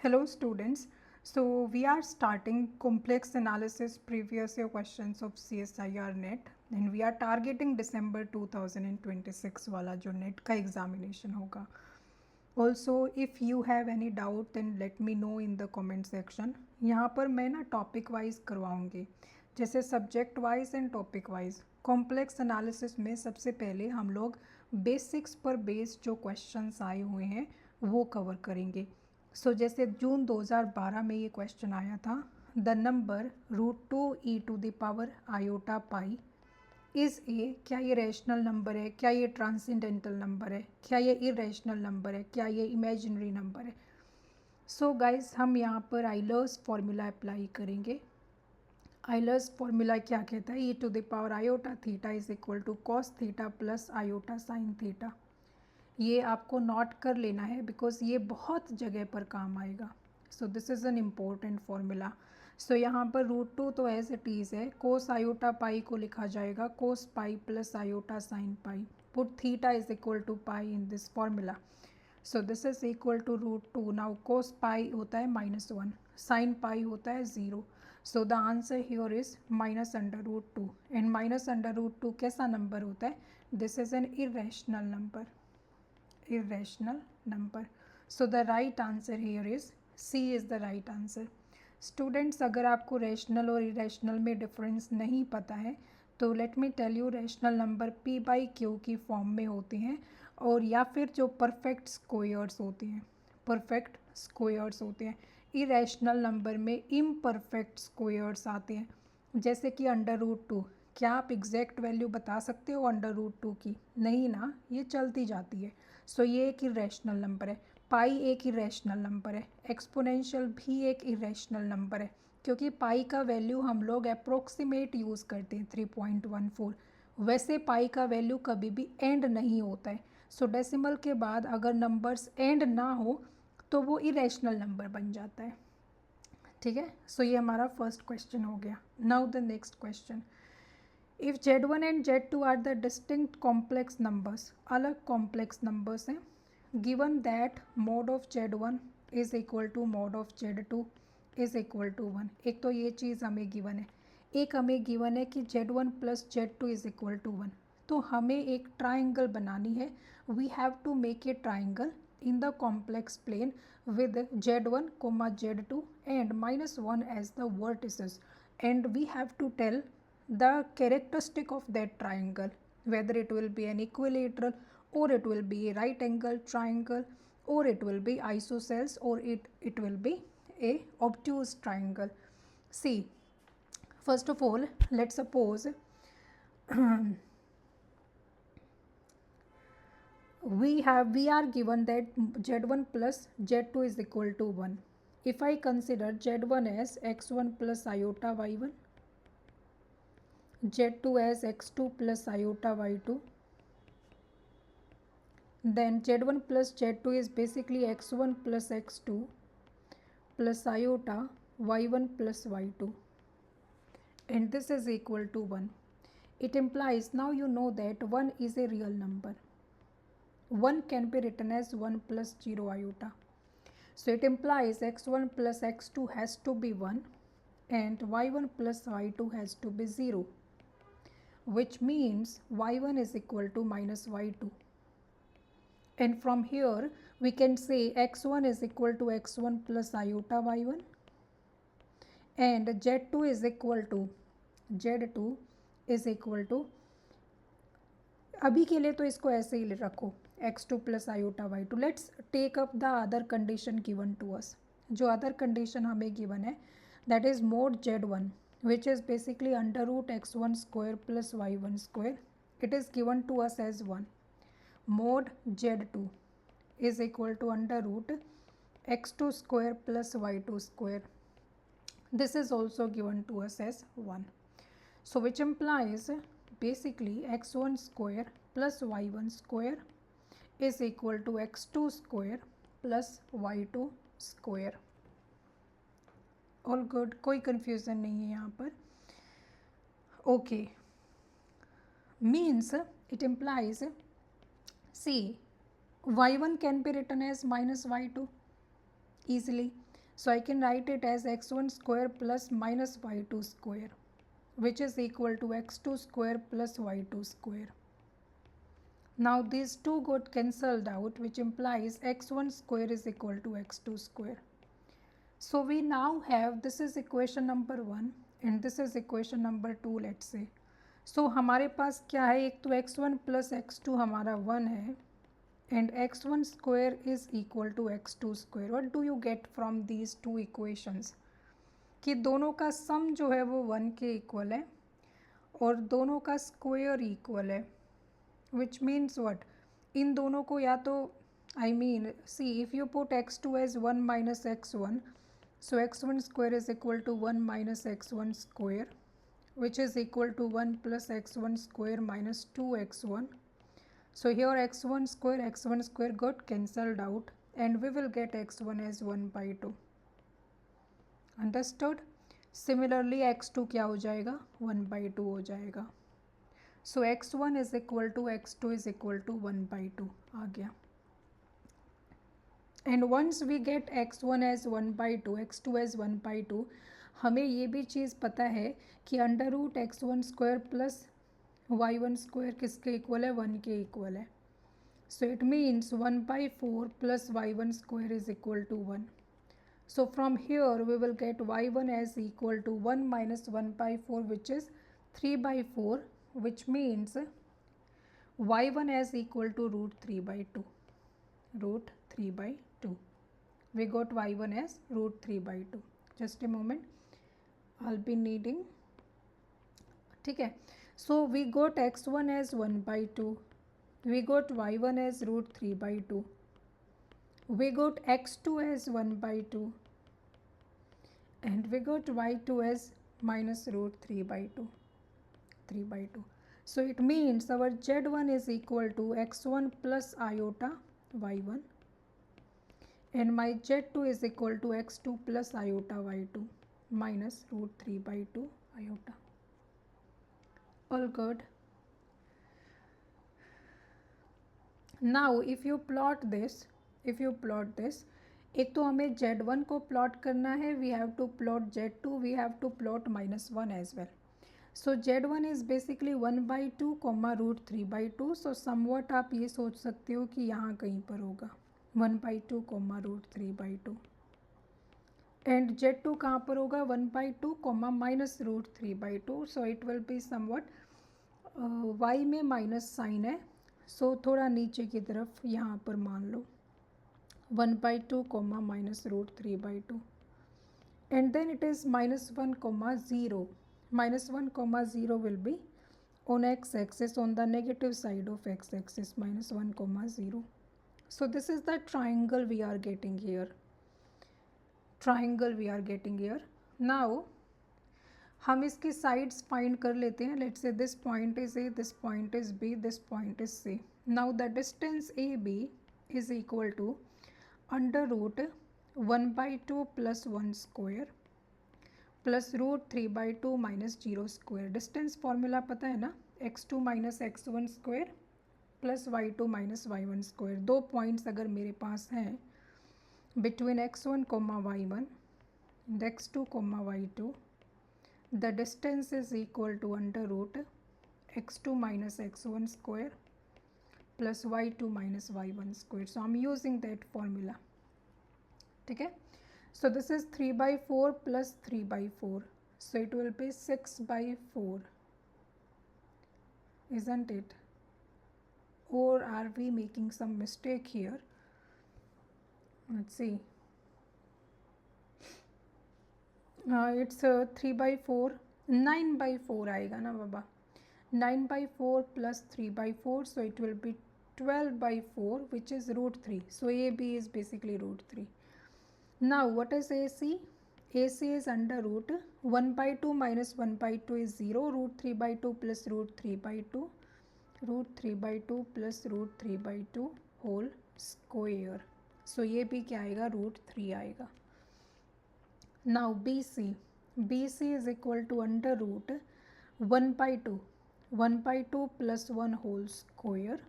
Hello students, so we are starting complex analysis previous year questions of CSIR net and we are targeting December 2026 वाला जो net का examination होगा. Also if you have any doubt then let me know in the comment section. यहाँ पर मैं ना topic wise करवाऊँगी, जैसे subject wise and topic wise. Complex analysis में सबसे पहले हम लोग basics पर based जो questions आए हुए हैं वो cover करेंगे. जैसे जून 2012 में ये क्वेश्चन आया था, the number √2e⁻ iota pi is a. क्या ये रैशनल नंबर है, क्या ये ट्रांसेंडेंटल नंबर है, क्या ये इरेशनल नंबर है, क्या ये इमेजिनरी नंबर है. गाइस हम यहाँ पर आइलर्स फॉर्मूला अप्लाई करेंगे. आइलर्स फॉर्मूला क्या कहता है, e⁻ iota theta is equal to cos theta plus iota sine theta. ये आपको नोट कर लेना है बिकॉज ये बहुत जगह पर काम आएगा. This is an important formula. यहाँ पर √2 तो एज इट इज़ है, कोस आयोटा पाई को लिखा जाएगा cos pi plus iota sine pi. Put theta is equal to pi in this formula. This is equal to √2. Now cos pi होता है -1, sine pi होता है 0. The answer here is -√2 and -√2 कैसा number होता है, this is an irrational number. Irrational number. The right answer here is C is the right answer. Students, अगर आपको rational और इरेशनल में डिफरेंस नहीं पता है तो let me tell you, rational number P/Q की फॉर्म में होते हैं और या फिर जो परफेक्ट स्क्वायर्स होते हैं, परफेक्ट स्क्वायर्स होते हैं. इरेशनल नंबर में इम्परफेक्ट स्क्वायर्स आते हैं, जैसे कि √2. क्या आप एग्जैक्ट वैल्यू बता सकते हो √2 की? नहीं ना, ये चलती जाती है. ये एक इरेशनल नंबर है. पाई एक इरेशनल नंबर है. एक्सपोनेंशियल भी एक इरेशनल नंबर है क्योंकि पाई का वैल्यू हम लोग अप्रोक्सीमेट यूज़ करते हैं 3.14. वैसे पाई का वैल्यू कभी भी एंड नहीं होता है. डेसिमल के बाद अगर नंबर्स एंड ना हो तो वो इरेशनल नंबर बन जाता है. ठीक है, ये हमारा फर्स्ट क्वेश्चन हो गया. Now the next question. If Z1 and Z2 are the distinct complex numbers, अलग कॉम्प्लेक्स नंबर्स हैं, given that mod of Z1 is equal to mod of Z2 is equal to 1. एक तो ये चीज़ हमें given है. एक हमें गिवन है कि Z1 plus Z2 is equal to 1. तो हमें एक ट्राइंगल बनानी है. We have to make a triangle in the complex plane with Z1, Z2 and -1 as the vertices, and we have to tell the characteristic of that triangle, whether it will be an equilateral or it will be a right angle triangle or it will be isosceles or it will be a obtuse triangle. See, first of all let's suppose we are given that Z1 plus Z2 is equal to 1. If I consider Z1 as x1 plus iota y1, Z2 as x2 plus iota y2, then Z1 plus Z2 is basically x1 plus x2 plus iota y1 plus y2, and this is equal to 1. It implies, now you know that 1 is a real number. 1 can be written as 1 plus 0 iota. It implies x1 plus x2 has to be 1 and y1 plus y2 has to be 0, which means y1 is equal to minus y2. And from here we can say x1 is equal to x1 plus iota y1 and z2 is equal to अभी के लिए तो इसको ऐसे ही रखो x2 plus iota y2. Let's take up the other condition given to us. जो other condition हमें given है, that is mod z1, which is basically under root x1 square plus y1 square. It is given to us as 1. Mod z2 is equal to under root x2 square plus y2 square. This is also given to us as 1. Which implies basically x1 square plus y1 square is equal to x2 square plus y2 square. All good, कोई confusion नहीं है यहाँ पर. Okay, means it implies, see, y1 can be written as minus y2 easily. So I can write it as x1 square plus minus y2 square, which is equal to x2 square plus y2 square. Now these two got cancelled out, which implies x1 square is equal to x2 square. So we now have, this is equation number 1 and this is equation number 2, let's say. So हमारे पास क्या है, एक तो x1 plus x2 हमारा 1 है and x1 square is equal to x2 square. What do you get from these two equations? कि दोनों का सम जो है वो 1 के इक्वल है और दोनों का स्क्वायर इक्वल है, which means what? इन दोनों को या तो I mean, see, if you put x2 as 1 minus x1, so x1 square is equal to 1 minus x1 square, which is equal to 1 plus x1 square minus 2x1. So here x1 square got cancelled out and we will get x1 as 1 by 2. Understood? Similarly x2 क्या हो जाएगा, 1 by 2 हो जाएगा. So x1 is equal to x2 is equal to 1 by 2 आ गया. And once we get x1 as 1 by 2, x2 as 1 by 2, हमें ये भी चीज़ पता है कि under root x1 square plus y1 square किसके इक्वल है, 1 के इक्वल है. So it means 1 by 4 plus y1 square is equal to 1. So from here we will get y1 as equal to 1 minus 1 by 4, which is 3 by 4, which means y1 as equal to root 3 by 2. Root 3 by 2. We got y1 as root 3 by 2. Just a moment, I'll be needing. ठीक है. So we got x1 as 1 by 2. We got y1 as root 3 by 2. We got x2 as 1 by 2. And we got y2 as minus root 3 by 2. 3 by 2. So it means our z1 is equal to x1 plus iota y1 and my z2 is equal to x2 plus iota y2 minus root 3 by 2 iota. All good. Now if you plot this, एक तो हमें z1 को plot करना है, we have to plot z2, we have to plot minus 1 as well. So z1 is basically 1 by 2 comma root 3 by 2. So somewhat आप ये सोच सकते हो कि यहाँ कहीं पर होगा 1 by 2 comma root 3 by 2. And z2 कहाँ पर होगा, 1 by 2 comma minus root 3 by 2. So it will be somewhat y में माइनस साइन है, सो थोड़ा नीचे की तरफ यहाँ पर मान लो 1 by 2 comma minus root 3 by 2. And then it is minus 1 comma 0. Minus 1 comma 0 will be on x-axis, on the negative side of x-axis, minus 1 comma 0. So this is the triangle we are getting here. Now हम इसकी sides find कर लेते हैं. Let's say this point is A, this point is B, this point is C. Now the distance AB is equal to under root 1 by 2 plus 1 square plus root 3 by 2 minus 0 square. Distance formula पता है ना, x2 minus x1 square plus y2 minus y1 square. दो points अगर मेरे पास हैं between x1 comma y1 and x2 comma y2, the distance is equal to under root x2 minus x1 square plus y2 minus y1 square. So I'm using that formula. ठीक है. So this is 3 by 4 plus 3 by 4. So it will be 6 by 4. Isn't it? Or are we making some mistake here? Let's see. It's 3 by 4, 9 by 4 आएगा ना बाबा. 9 by 4 plus 3 by 4, so it will be 12 by 4, which is root 3. So AB is basically root 3. Now what is AC? AC is under root 1 by 2 minus 1 by 2 is 0, root 3 by 2 plus root 3 by 2, root 3 by 2 plus root 3 by 2 whole square. So ये भी क्या आएगा, root 3 आएगा. Now BC is equal to under root 1 by 2 plus 1 whole square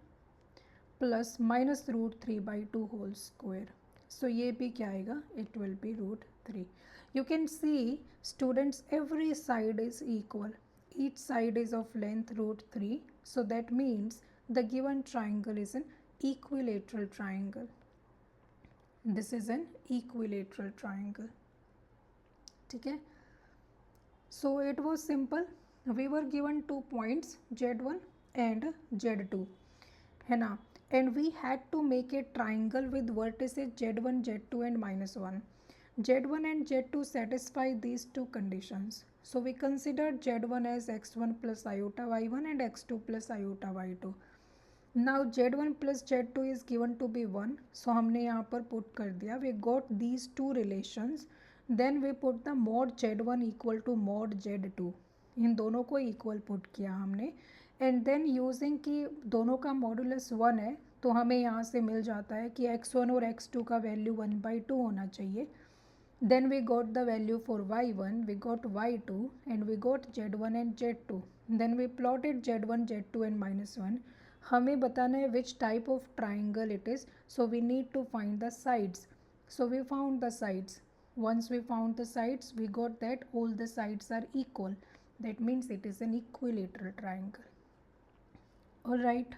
plus minus root 3 by 2 whole square. So ये भी क्या आएगा, it will be root 3. You can see students every side is equal. Each side is of length root 3. So that means the given triangle is an equilateral triangle. This is an equilateral triangle. ठीक है. So it was simple. We were given 2 points Z1 and Z2 है ना, and we had to make a triangle with vertices Z1, Z2 and -1. Z1 and Z2 satisfy these two conditions. So we considered Z1 as x1 plus iota y1 and x2 plus iota y2. Now Z1 plus Z2 is given to be 1. So हमने यहाँ पर put कर दिया. We got these two relations. Then we put the mod Z1 equal to mod Z2. इन दोनों को equal put किया हमने. And then using कि दोनों का मॉडुलस 1 है, तो हमें यहाँ से मिल जाता है कि x1 और x2 का वैल्यू 1/2 होना चाहिए. Then we got the value for y1, we got y2 and we got z1 and z2. Then we plotted z1, z2 and -1. हमें बताना है which type of triangle it is. So we need to find the sides. So we found the sides. Once we found the sides, we got that all the sides are equal. That means it is an equilateral triangle. Alright.